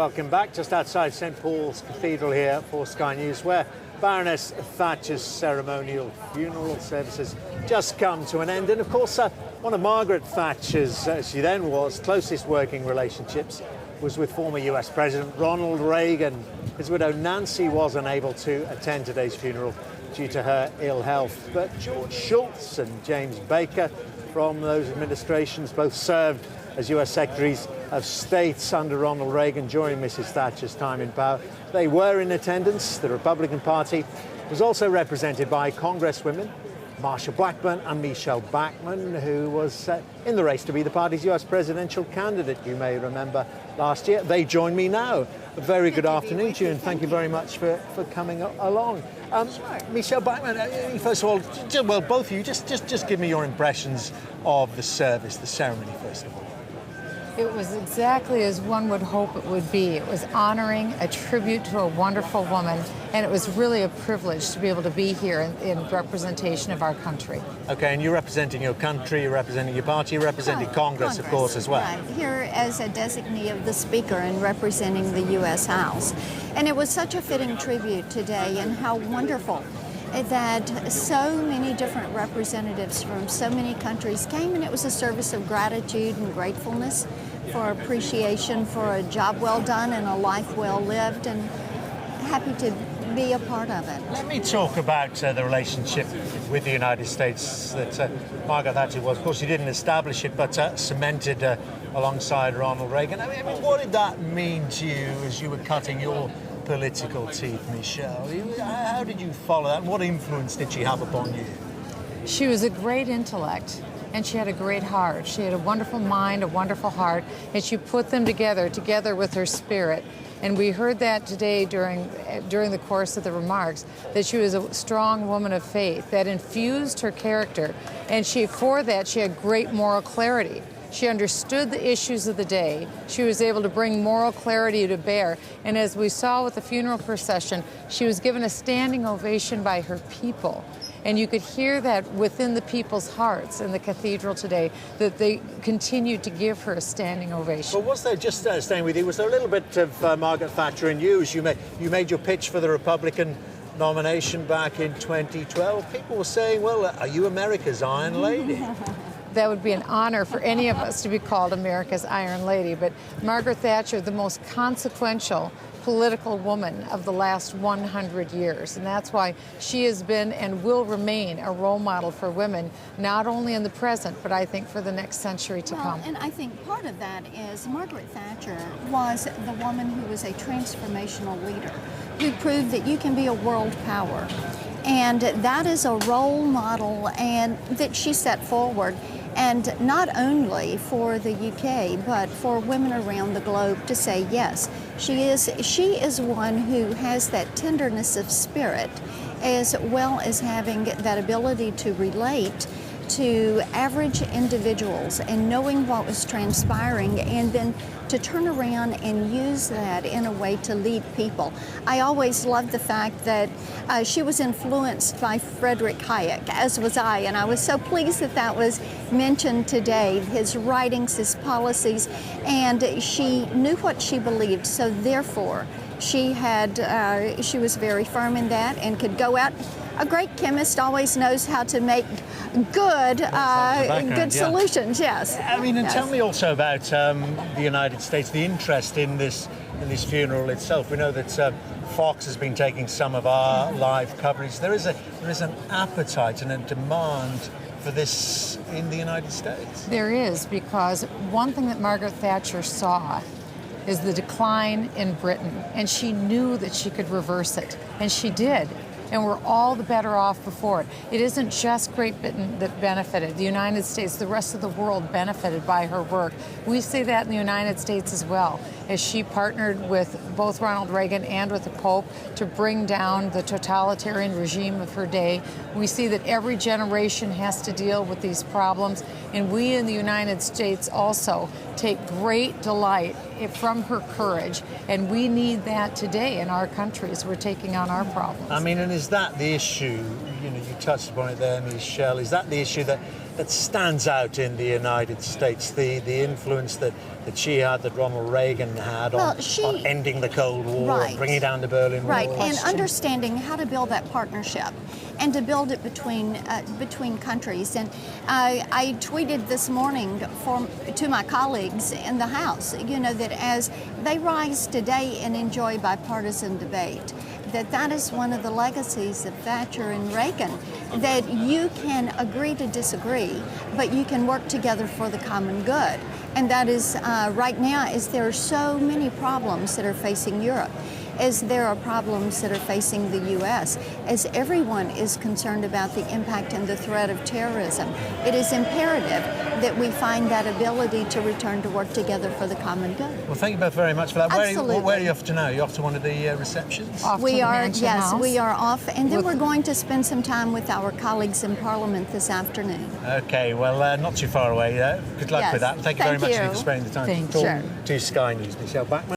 welcome back. Just outside St Paul's Cathedral here for Sky News, where Baroness Thatcher's ceremonial funeral services just come to an end. And of course, one of Margaret Thatcher's, as she then was, closest working relationships was with former US President Ronald Reagan. His widow Nancy was unable to attend today's funeral due to her ill health. But George Shultz and James Baker from those administrations both served as US Secretaries of State under Ronald Reagan during Mrs. Thatcher's time in power. They were in attendance. The Republican Party was also represented by Congresswomen Marsha Blackburn and Michele Bachmann, who was in the race to be the party's US presidential candidate, you may remember, last year. They join me now. A very good afternoon to you, and thank you very much for coming along. Michele Bachmann, first of all, well, both of you, just give me your impressions of the service, the ceremony, first of all. It was exactly as one would hope it would be. It was honoring, a tribute to a wonderful woman, and it was really a privilege to be able to be here in representation of our country. Okay, and you're representing your country, you're representing your party, you're representing Congress, of course, as well. Right, here as a designee of the Speaker and representing the U.S. House. And it was such a fitting tribute today, and how wonderful that so many different representatives from so many countries came, and it was a service of gratitude and gratefulness for appreciation for a job well done and a life well lived, and happy to be a part of it. Let me talk about the relationship with the United States that Margaret Thatcher was. Of course, she didn't establish it, but cemented alongside Ronald Reagan. I mean, what did that mean to you as you were cutting your political teeth, Michele? How did you follow that, and what influence did she have upon you? She was a great intellect, and she had a great heart. She had a wonderful mind, a wonderful heart, and she put them together with her spirit. And we heard that today during the course of the remarks, that she was a strong woman of faith that infused her character, and for that she had great moral clarity. She understood the issues of the day. She was able to bring moral clarity to bear. And as we saw with the funeral procession, she was given a standing ovation by her people. And you could hear that within the people's hearts in the cathedral today, that they continued to give her a standing ovation. Well, was there, just staying with you, was there a little bit of Margaret Thatcher in you as you made your pitch for the Republican nomination back in 2012? People were saying, well, are you America's Iron Lady? That would be an honor for any of us to be called America's Iron Lady. But Margaret Thatcher, the most consequential political woman of the last 100 years. And that's why she has been and will remain a role model for women, not only in the present, but I think for the next century to come. And I think part of that is Margaret Thatcher was the woman who was a transformational leader, who proved that you can be a world power. And that is a role model and that she set forward. And not only for the UK, but for women around the globe to say, yes, she is one who has that tenderness of spirit, as well as having that ability to relate to average individuals and knowing what was transpiring, and then to turn around and use that in a way to lead people. I always loved the fact that she was influenced by Friedrich Hayek, as was I, and I was so pleased that that was mentioned today, his writings, his policies, and she knew what she believed, so therefore she was very firm in that and could go out. A great chemist always knows how to make good solutions, yes. I mean, and yes. Tell me also about the United States, the interest in this funeral itself. We know that Fox has been taking some of our live coverage. There is an appetite and a demand for this in the United States. There is, because one thing that Margaret Thatcher saw is the decline in Britain, and she knew that she could reverse it, and she did. And we're all the better off before it. It isn't just Great Britain that benefited. The United States, the rest of the world benefited by her work. We see that in the United States as well, as she partnered with both Ronald Reagan and with the Pope to bring down the totalitarian regime of her day. We see that every generation has to deal with these problems, and we in the United States also take great delight from her courage, and we need that today in our country as we're taking on our problems. I mean, and is that the issue, you touched upon it there, Michele, is that the issue that that stands out in the United States? The influence that she had, that Ronald Reagan had on ending the Cold War, bringing down the Berlin Wall. Right, and understanding how to build that partnership and to build it between countries. And I tweeted this morning to my colleagues in the House, that as they rise today and enjoy bipartisan debate, that is one of the legacies of Thatcher and Reagan, that you can agree to disagree, but you can work together for the common good. And that is, right now, as there are so many problems that are facing Europe, as there are problems that are facing the U.S., as everyone is concerned about the impact and the threat of terrorism, it is imperative that we find that ability to return to work together for the common good. Well, thank you both very much for that. Absolutely. Where are you off to now? Are you off to one of the receptions? We are off, and then we're going to spend some time with our colleagues in Parliament this afternoon. Okay, well, not too far away. Good luck with that. Thank you very much for spending the time to talk to Sky News. Michele Bachmann.